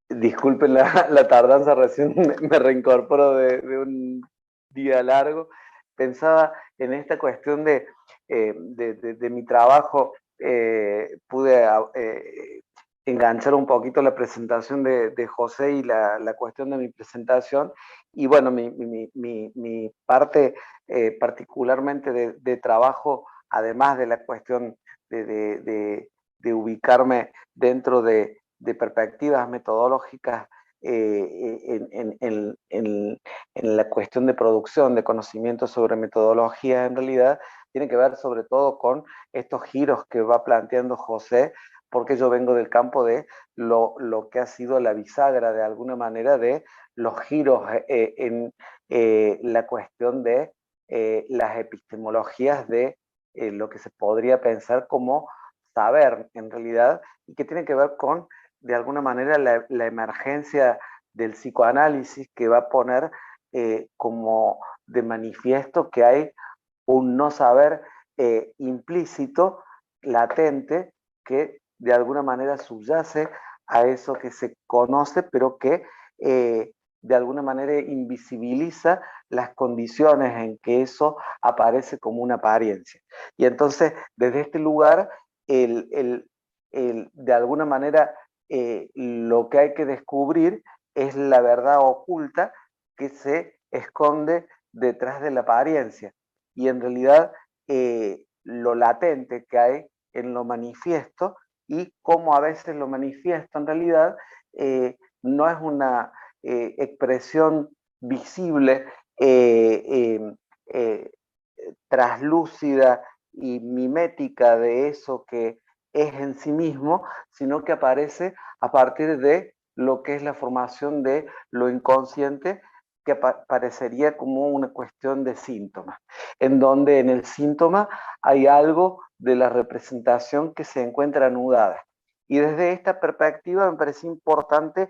Disculpen la tardanza, recién me reincorporo de un día largo. Pensaba en esta cuestión de mi trabajo. Pude enganchar un poquito la presentación de José y la cuestión de mi presentación. Y bueno, mi parte particularmente de trabajo, además de la cuestión de ubicarme dentro de perspectivas metodológicas en la cuestión de producción de conocimientos sobre metodología, en realidad tiene que ver sobre todo con estos giros que va planteando José, porque yo vengo del campo de lo que ha sido la bisagra de alguna manera de los giros en la cuestión de las epistemologías de lo que se podría pensar como saber en realidad, y que tiene que ver con, de alguna manera, la emergencia del psicoanálisis, que va a poner como de manifiesto que hay un no saber implícito, latente, que de alguna manera subyace a eso que se conoce, pero que de alguna manera invisibiliza las condiciones en que eso aparece como una apariencia. Y entonces, desde este lugar, de alguna manera, lo que hay que descubrir es la verdad oculta que se esconde detrás de la apariencia. Y en realidad, lo latente que hay en lo manifiesto, y cómo a veces lo manifiesto en realidad no es una expresión visible, eh, traslúcida y mimética de eso que es en sí mismo, sino que aparece a partir de lo que es la formación de lo inconsciente, que parecería como una cuestión de síntomas, en donde en el síntoma hay algo de la representación que se encuentra anudada. Y desde esta perspectiva me parece importante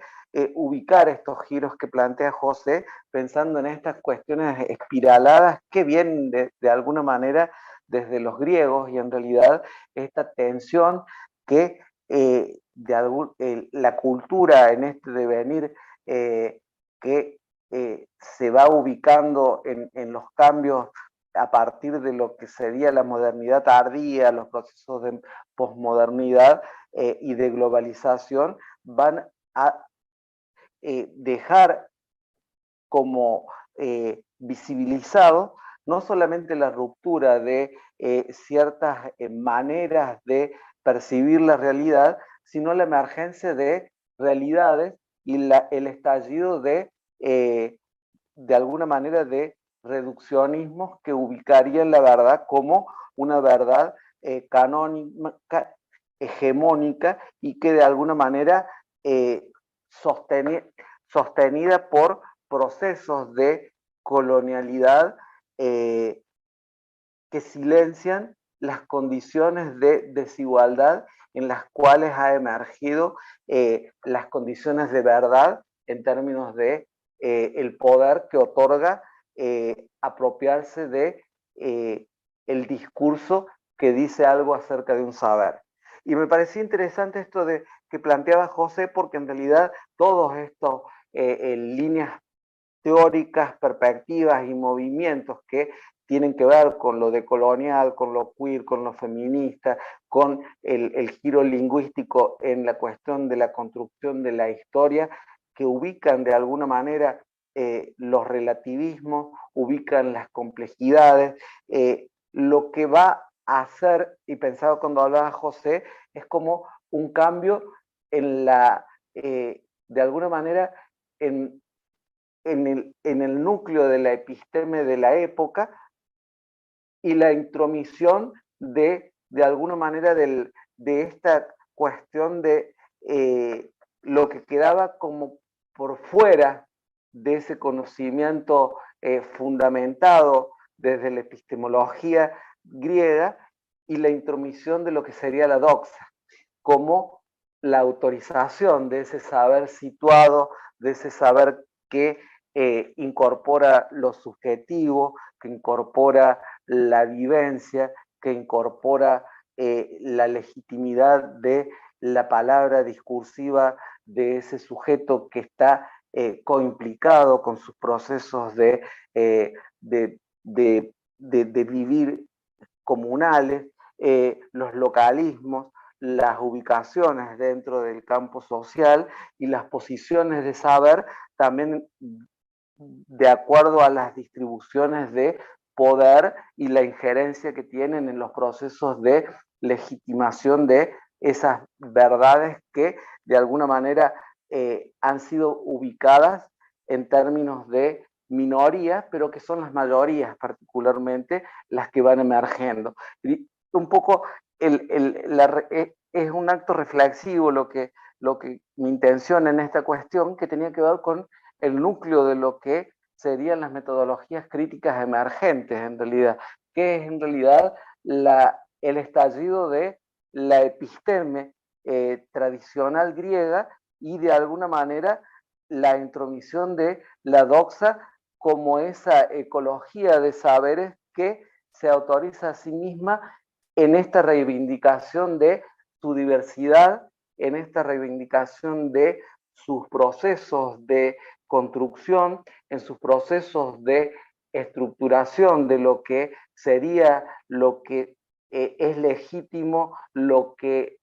ubicar estos giros que plantea José, pensando en estas cuestiones espiraladas que vienen de alguna manera desde los griegos, y en realidad esta tensión que la cultura en este devenir que se va ubicando en los cambios a partir de lo que sería la modernidad tardía, los procesos de posmodernidad y de globalización, van a dejar como visibilizado no solamente la ruptura de ciertas maneras de percibir la realidad, sino la emergencia de realidades y el estallido de alguna manera de reduccionismos que ubicarían la verdad como una verdad canónica, hegemónica, y que de alguna manera eh, sostenida por procesos de colonialidad eh, que silencian las condiciones de desigualdad en las cuales ha emergido las condiciones de verdad en términos de el poder que otorga apropiarse de el discurso que dice algo acerca de un saber. Y me parecía interesante esto de que planteaba José, porque en realidad todos estos líneas teóricas, perspectivas y movimientos que tienen que ver con lo decolonial, con lo queer, con lo feminista, con el giro lingüístico en la cuestión de la construcción de la historia, que ubican de alguna manera los relativismos, ubican las complejidades. Lo que va a hacer, y pensaba cuando hablaba José, es como un cambio en de alguna manera, en en el núcleo de la episteme de la época, y la intromisión de alguna manera de esta cuestión de lo que quedaba como por fuera de ese conocimiento fundamentado desde la epistemología griega, y la intromisión de lo que sería la doxa, como la autorización de ese saber situado, de ese saber que incorpora lo subjetivo, que incorpora la vivencia, que incorpora la legitimidad de la palabra discursiva de ese sujeto que está coimplicado con sus procesos de, de vivir comunales, los localismos, las ubicaciones dentro del campo social y las posiciones de saber también de acuerdo a las distribuciones de poder y la injerencia que tienen en los procesos de legitimación de esas verdades que de alguna manera han sido ubicadas en términos de minorías, pero que son las mayorías particularmente las que van emergiendo. Y un poco es un acto reflexivo lo que mi intención en esta cuestión que tenía que ver con el núcleo de lo que serían las metodologías críticas emergentes en realidad, que es en realidad el estallido de la episteme tradicional griega y de alguna manera la intromisión de la doxa como esa ecología de saberes que se autoriza a sí misma en esta reivindicación de su diversidad, en esta reivindicación de sus procesos de construcción, en sus procesos de estructuración de lo que sería lo que es legítimo, lo que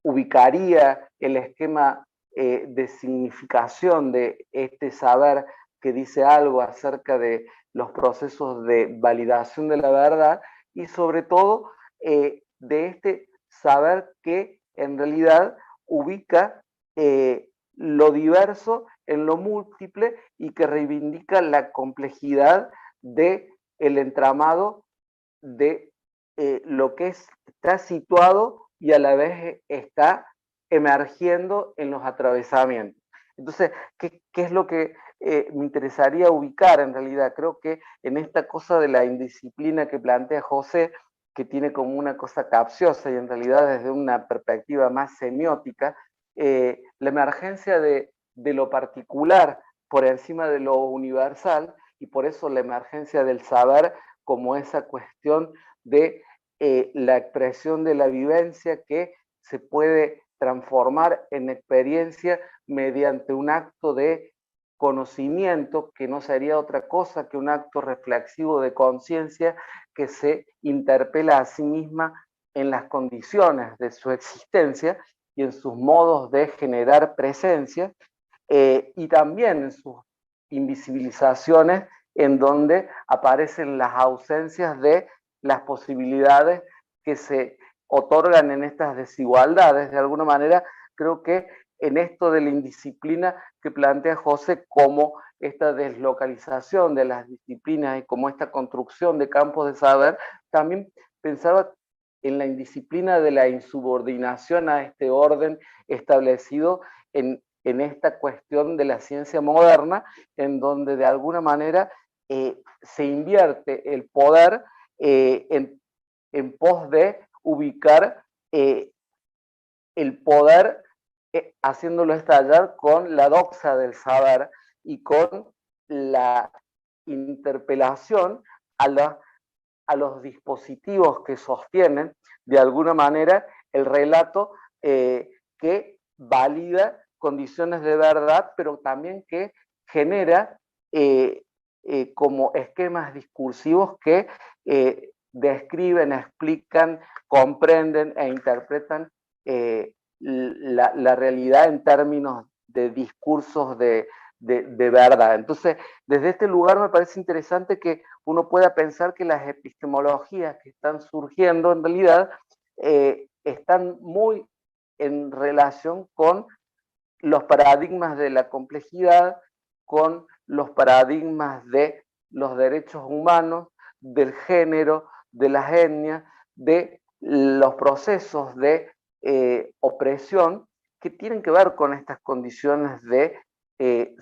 ubicaría el esquema de significación de este saber que dice algo acerca de los procesos de validación de la verdad y sobre todo de este saber que en realidad ubica lo diverso en lo múltiple y que reivindica la complejidad del entramado de lo que está situado y a la vez está emergiendo en los atravesamientos. Entonces, ¿qué es lo que me interesaría ubicar en realidad? Creo que en esta cosa de la indisciplina que plantea José, que tiene como una cosa capciosa y en realidad desde una perspectiva más semiótica, la emergencia de lo particular por encima de lo universal y por eso la emergencia del saber como esa cuestión de la expresión de la vivencia que se puede transformar en experiencia mediante un acto de conocimiento que no sería otra cosa que un acto reflexivo de conciencia que se interpela a sí misma en las condiciones de su existencia y en sus modos de generar presencia y también en sus invisibilizaciones en donde aparecen las ausencias de las posibilidades que se otorgan en estas desigualdades. De alguna manera, creo que en esto de la indisciplina que plantea José como esta deslocalización de las disciplinas y como esta construcción de campos de saber, también pensaba en la indisciplina de la insubordinación a este orden establecido en esta cuestión de la ciencia moderna, en donde de alguna manera se invierte el poder en pos de ubicar el poder haciéndolo estallar con la doxa del saber y con la interpelación a los dispositivos que sostienen de alguna manera el relato que valida condiciones de verdad, pero también que genera como esquemas discursivos que describen, explican, comprenden e interpretan la realidad en términos de discursos de verdad. Entonces, desde este lugar me parece interesante que uno pueda pensar que las epistemologías que están surgiendo en realidad están muy en relación con los paradigmas de la complejidad, con los paradigmas de los derechos humanos, del género, de las etnias, de los procesos de opresión que tienen que ver con estas condiciones de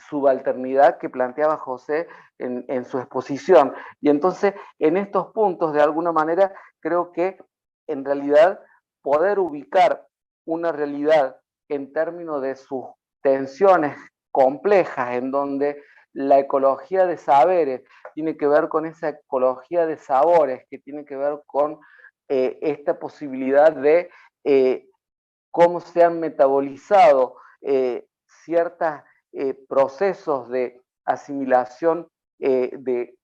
subalternidad que planteaba José en su exposición. Y entonces, en estos puntos, de alguna manera, creo que en realidad poder ubicar una realidad en términos de sus tensiones complejas, en donde la ecología de saberes tiene que ver con esa ecología de sabores, que tiene que ver con esta posibilidad de cómo se han metabolizado ciertos procesos de asimilación de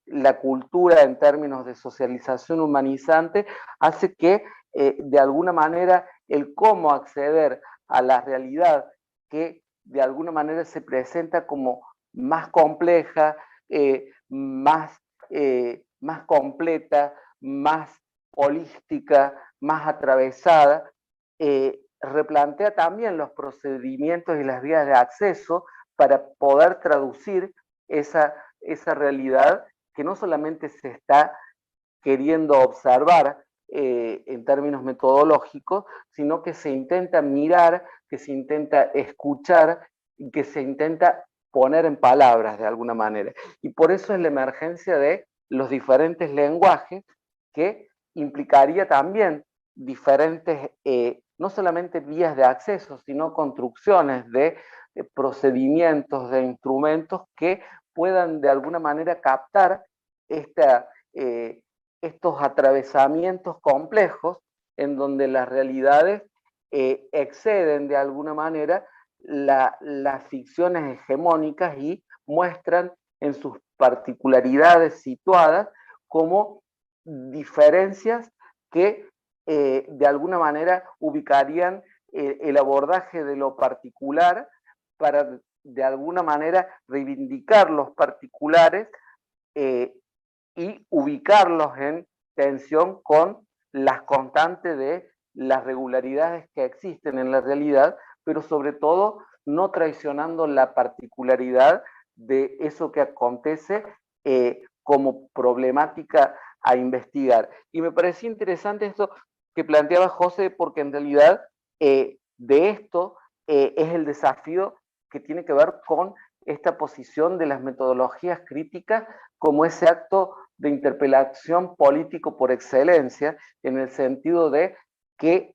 la cultura en términos de socialización humanizante, hace que de alguna manera el cómo acceder a la realidad que de alguna manera se presenta como más compleja, más completa, más holística, más atravesada, replantea también los procedimientos y las vías de acceso para poder traducir esa realidad que no solamente se está queriendo observar en términos metodológicos, sino que se intenta mirar, que se intenta escuchar y que se intenta poner en palabras de alguna manera. Y por eso es la emergencia de los diferentes lenguajes que implicaría también diferentes, no solamente vías de acceso, sino construcciones de procedimientos, de instrumentos que puedan de alguna manera captar estos atravesamientos complejos en donde las realidades exceden de alguna manera las ficciones hegemónicas y muestran en sus particularidades situadas como diferencias que de alguna manera ubicarían el abordaje de lo particular para de alguna manera reivindicar los particulares y ubicarlos en tensión con las constantes de las regularidades que existen en la realidad, pero sobre todo no traicionando la particularidad de eso que acontece como problemática a investigar. Y me parecía interesante esto que planteaba José, porque en realidad de esto es el desafío que tiene que ver con esta posición de las metodologías críticas como ese acto de interpelación político por excelencia, en el sentido de que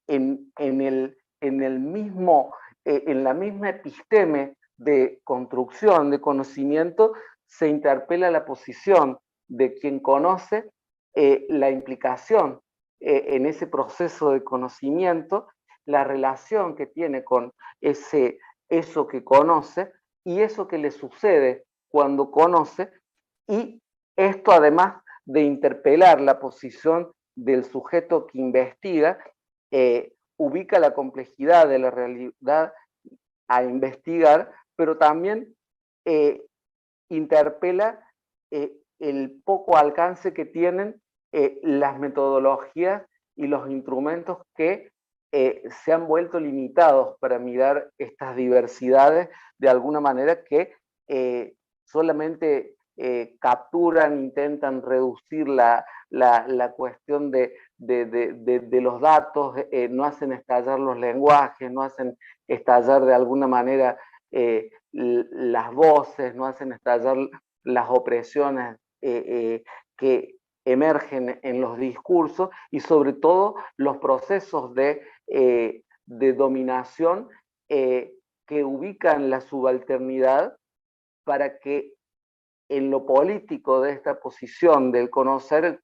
en la misma episteme de construcción de conocimiento se interpela la posición de quien conoce, la implicación en ese proceso de conocimiento, la relación que tiene con eso que conoce y eso que le sucede cuando conoce, y esto además de interpelar la posición del sujeto que investiga, ubica la complejidad de la realidad a investigar, pero también interpela el poco alcance que tienen las metodologías y los instrumentos que se han vuelto limitados para mirar estas diversidades de alguna manera que solamente capturan, intentan reducir la cuestión de los datos, no hacen estallar los lenguajes, no hacen estallar de alguna manera las voces, no hacen estallar las opresiones que emergen en los discursos y sobre todo los procesos de dominación que ubican la subalternidad para que en lo político de esta posición del conocer,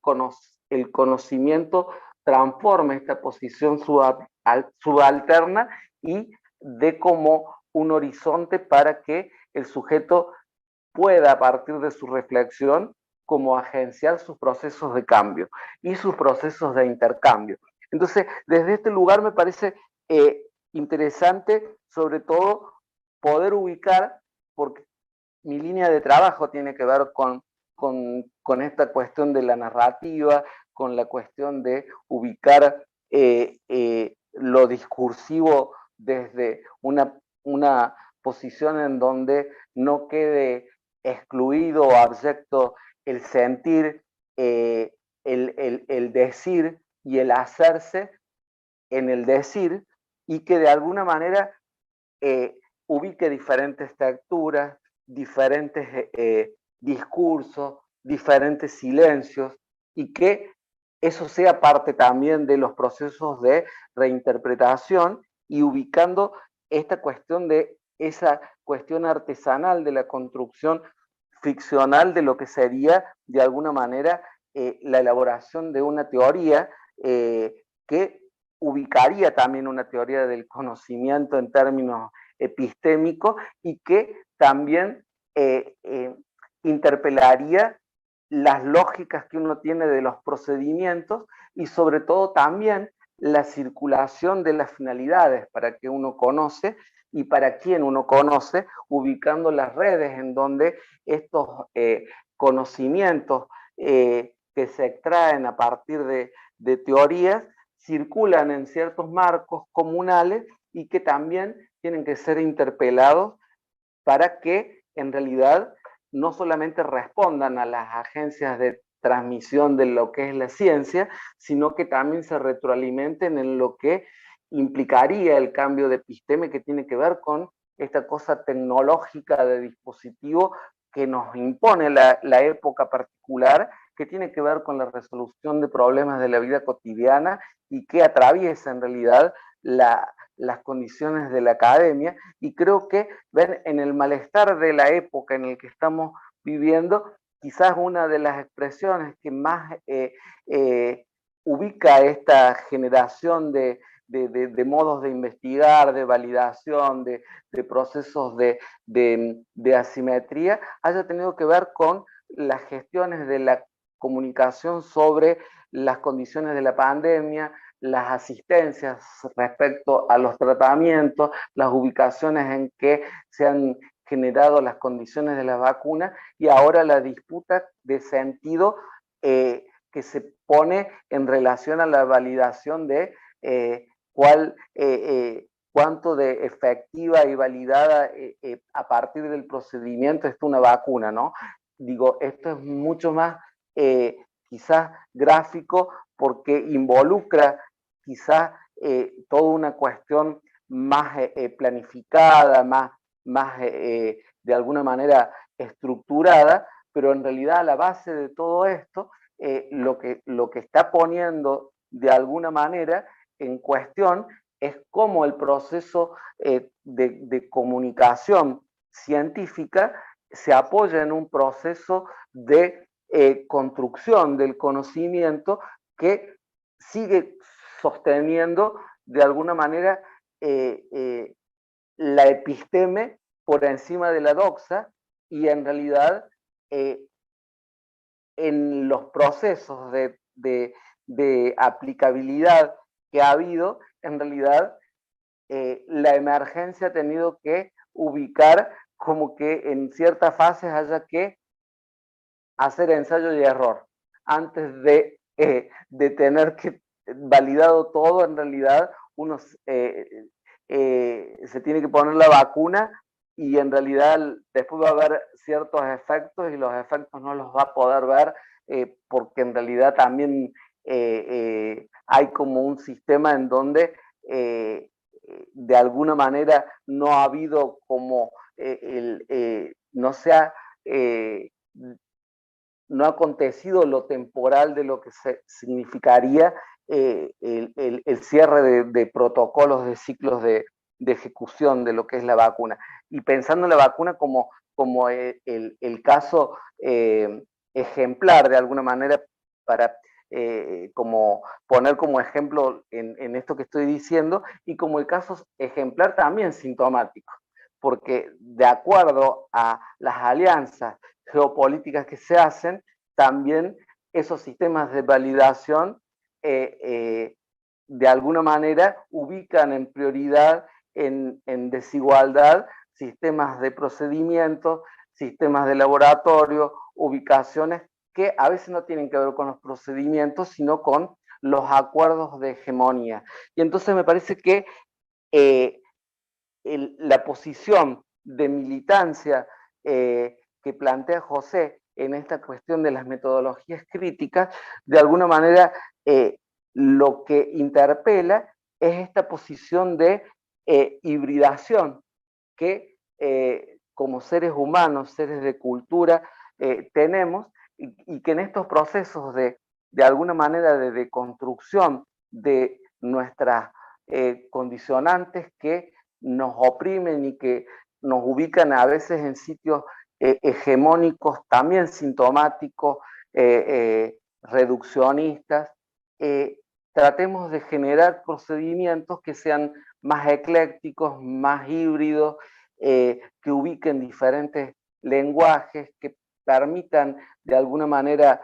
el conocimiento transforme esta posición subalterna y dé como un horizonte para que el sujeto pueda, a partir de su reflexión, como agenciar sus procesos de cambio y sus procesos de intercambio. Entonces, desde este lugar me parece interesante, sobre todo, poder ubicar, porque mi línea de trabajo tiene que ver con esta cuestión de la narrativa, con la cuestión de ubicar lo discursivo desde una posición en donde no quede excluido o abyecto el sentir, el decir y el hacerse en el decir, y que de alguna manera ubique diferentes texturas, diferentes discursos, diferentes silencios, y que eso sea parte también de los procesos de reinterpretación y ubicando esta cuestión de esa cuestión artesanal de la construcción ficcional de lo que sería de alguna manera la elaboración de una teoría que ubicaría también una teoría del conocimiento en términos epistémicos y que también interpelaría las lógicas que uno tiene de los procedimientos y sobre todo también la circulación de las finalidades para que uno conoce y para quien uno conoce, ubicando las redes en donde estos conocimientos que se extraen a partir de teorías circulan en ciertos marcos comunales y que también tienen que ser interpelados para que en realidad no solamente respondan a las agencias de transmisión de lo que es la ciencia, sino que también se retroalimenten en lo que implicaría el cambio de episteme que tiene que ver con esta cosa tecnológica de dispositivo que nos impone la época particular, que tiene que ver con la resolución de problemas de la vida cotidiana y que atraviesa en realidad las condiciones de la academia, y creo que ven en el malestar de la época en el que estamos viviendo, quizás una de las expresiones que más ubica esta generación de modos de investigar, de validación, de procesos de asimetría, haya tenido que ver con las gestiones de la comunicación sobre las condiciones de la pandemia, las asistencias respecto a los tratamientos, las ubicaciones en que se han generado las condiciones de la vacuna y ahora la disputa de sentido que se pone en relación a la validación de cuánto de efectiva y validada a partir del procedimiento está una vacuna, ¿no? Digo, esto es mucho más quizás gráfico porque involucra quizás toda una cuestión más planificada, más de alguna manera estructurada, pero en realidad a la base de todo esto, lo que está poniendo de alguna manera en cuestión es cómo el proceso de comunicación científica se apoya en un proceso de construcción del conocimiento que sigue sosteniendo de alguna manera la episteme por encima de la doxa y en realidad en los procesos de aplicabilidad que ha habido, en realidad la emergencia ha tenido que ubicar como que en ciertas fases haya que hacer ensayo y error antes de tener que validado todo, en realidad uno se tiene que poner la vacuna y en realidad después va a haber ciertos efectos y los efectos no los va a poder ver porque en realidad también hay como un sistema en donde de alguna manera no ha habido como no se ha no ha acontecido lo temporal de lo que significaría el cierre de protocolos, de ciclos de ejecución de lo que es la vacuna. Y pensando en la vacuna como el caso ejemplar, de alguna manera, para como poner como ejemplo en esto que estoy diciendo, y como el caso ejemplar también sintomático, porque de acuerdo a las alianzas geopolíticas que se hacen, también esos sistemas de validación de alguna manera ubican en prioridad, en desigualdad, sistemas de procedimientos, sistemas de laboratorio, ubicaciones que a veces no tienen que ver con los procedimientos, sino con los acuerdos de hegemonía. Y entonces me parece que la posición de militancia que plantea José en esta cuestión de las metodologías críticas, de alguna manera lo que interpela es esta posición de hibridación que como seres humanos, seres de cultura, tenemos y que en estos procesos de alguna manera de deconstrucción de nuestras condicionantes que nos oprimen y que nos ubican a veces en sitios hegemónicos, también sintomáticos, reduccionistas, tratemos de generar procedimientos que sean más eclécticos, más híbridos, que ubiquen diferentes lenguajes, que permitan de alguna manera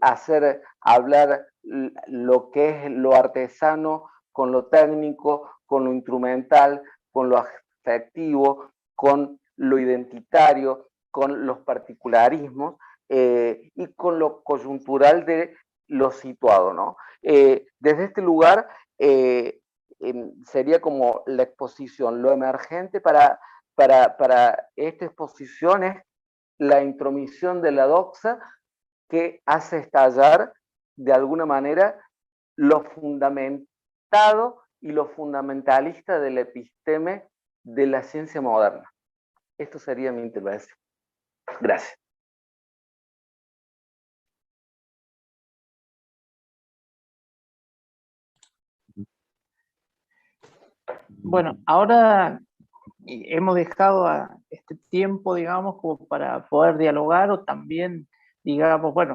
hacer hablar lo que es lo artesano con lo técnico, con lo instrumental, con lo afectivo, con lo identitario, con los particularismos y con lo coyuntural de lo situado, ¿no? Desde este lugar sería como la exposición, lo emergente para esta exposición es la intromisión de la doxa que hace estallar de alguna manera lo fundamentado y lo fundamentalista del episteme de la ciencia moderna. Esto sería mi intervención. Gracias. Bueno, ahora hemos dejado a este tiempo, digamos, como para poder dialogar o también, digamos, bueno,